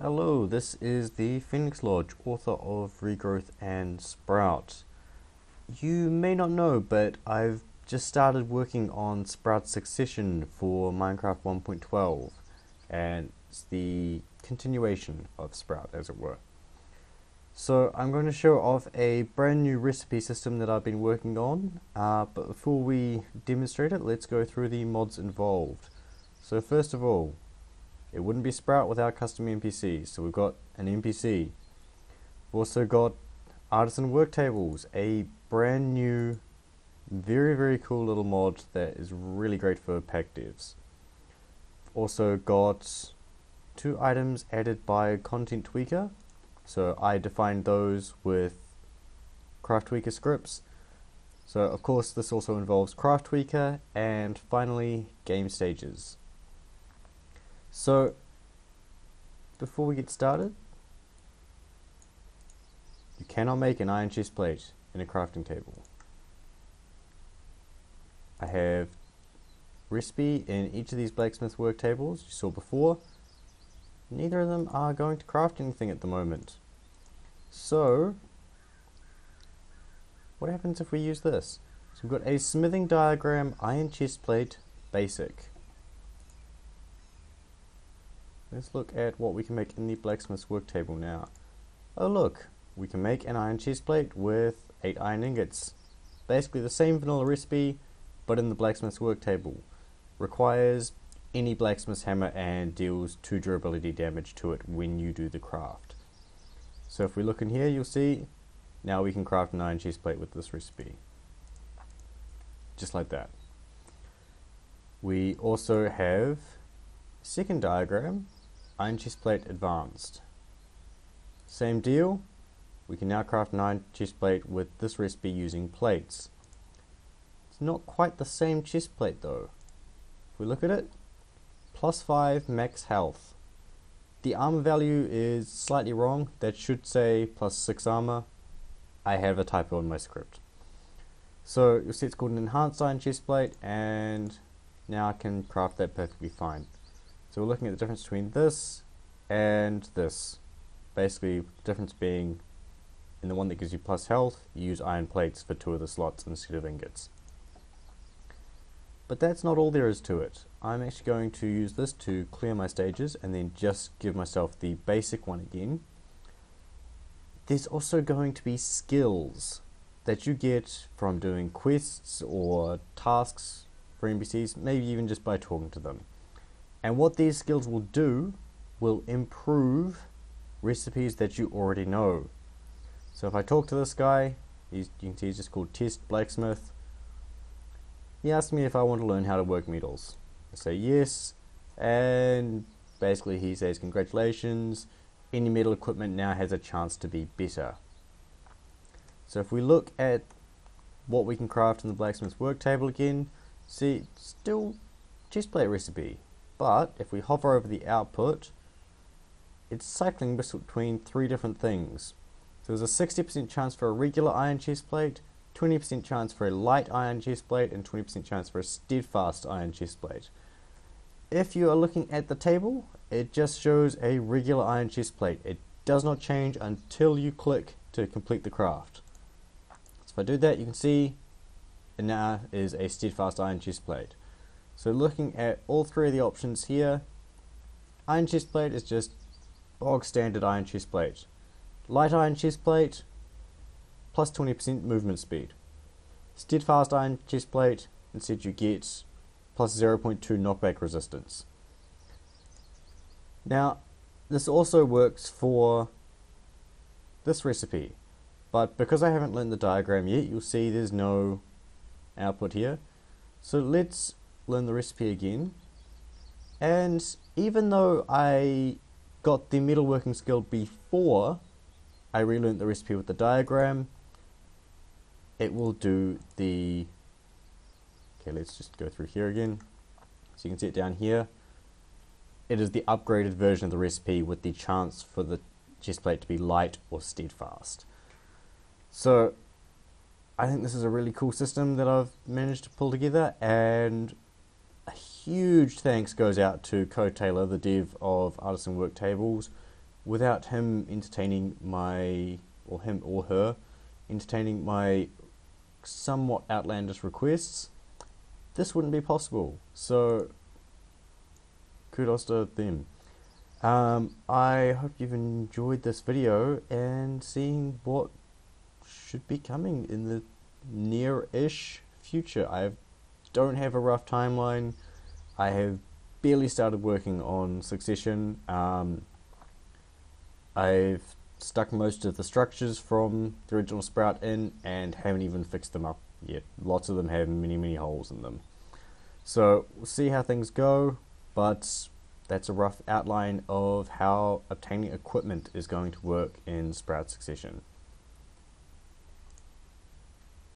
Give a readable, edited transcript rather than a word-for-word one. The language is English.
Hello, this is the Phoenix Lodge, author of Regrowth and Sprout. You may not know, but I've just started working on Sprout Succession for Minecraft 1.12, and it's the continuation of Sprout, as it were. So I'm going to show off a brand new recipe system that I've been working on, but before we demonstrate it, let's go through the mods involved. So first of all, it wouldn't be Sprout without custom NPCs, so we've got an NPC. We've also got Artisan Work Tables, a brand new, very cool little mod that is really great for pack devs. Also got 2 items added by Content Tweaker, so I defined those with Craft Tweaker scripts. So of course this also involves Craft Tweaker, and finally game stages. So, before we get started, you cannot make an iron chest plate in a crafting table. I have recipe in each of these blacksmith work tables you saw before. Neither of them are going to craft anything at the moment. So, what happens if we use this? So we've got a smithing diagram iron chest plate basic. Let's look at what we can make in the blacksmith's work table now. Oh look, we can make an iron chest plate with 8 iron ingots. Basically the same vanilla recipe, but in the blacksmith's work table. Requires any blacksmith's hammer and deals 2 durability damage to it when you do the craft. So if we look in here, you'll see now we can craft an iron chest plate with this recipe. Just like that. We also have second diagram, iron chest plate advanced. Same deal, we can now craft an iron chest plate with this recipe using plates. It's not quite the same chest plate though. If we look at it, +5 max health. The armor value is slightly wrong, that should say +6 armor. I have a typo in my script. So you'll see it's called an enhanced iron chest plate, and now I can craft that perfectly fine. So we're looking at the difference between this and this. Basically, the difference being in the one that gives you plus health, you use iron plates for 2 of the slots instead of ingots. But that's not all there is to it. I'm actually going to use this to clear my stages and then just give myself the basic one again. There's also going to be skills that you get from doing quests or tasks for NPCs, maybe even just by talking to them. And what these skills will do will improve recipes that you already know. So if I talk to this guy, you can see he's just called Test Blacksmith. He asked me if I want to learn how to work metals. I say yes, and basically he says congratulations, any metal equipment now has a chance to be better. So if we look at what we can craft in the blacksmith's work table again, see, still chestplate recipe. But if we hover over the output, it's cycling between 3 different things. So there's a 60% chance for a regular iron chest plate, 20% chance for a light iron chest plate, and 20% chance for a steadfast iron chest plate. If you are looking at the table, it just shows a regular iron chest plate. It does not change until you click to complete the craft. So if I do that, you can see it now is a steadfast iron chest plate. So looking at all 3 of the options here, iron chest plate is just bog standard iron chest plate. Light iron chest plate, plus 20% movement speed. Steadfast iron chest plate, instead you get plus 0.2 knockback resistance. Now, this also works for this recipe, but because I haven't learned the diagram yet, you'll see there's no output here. So let's learn the recipe again, and even though I got the metalworking skill before I relearned the recipe with the diagram, it will do the, okay, let's just go through here again, so you can see it down here. It is the upgraded version of the recipe with the chance for the chest plate to be light or steadfast. So I think this is a really cool system that I've managed to pull together, and a huge thanks goes out to Code Taylor, the dev of Artisan Work Tables. without him entertaining or him or her entertaining my somewhat outlandish requests, this wouldn't be possible. So kudos to them. I hope you've enjoyed this video and seeing what should be coming in the near-ish future. I don't have a rough timeline. I have barely started working on Succession. I've stuck most of the structures from the original Sprout in and haven't even fixed them up yet. Lots of them have many holes in them. So we'll see how things go, but that's a rough outline of how obtaining equipment is going to work in Sprout Succession.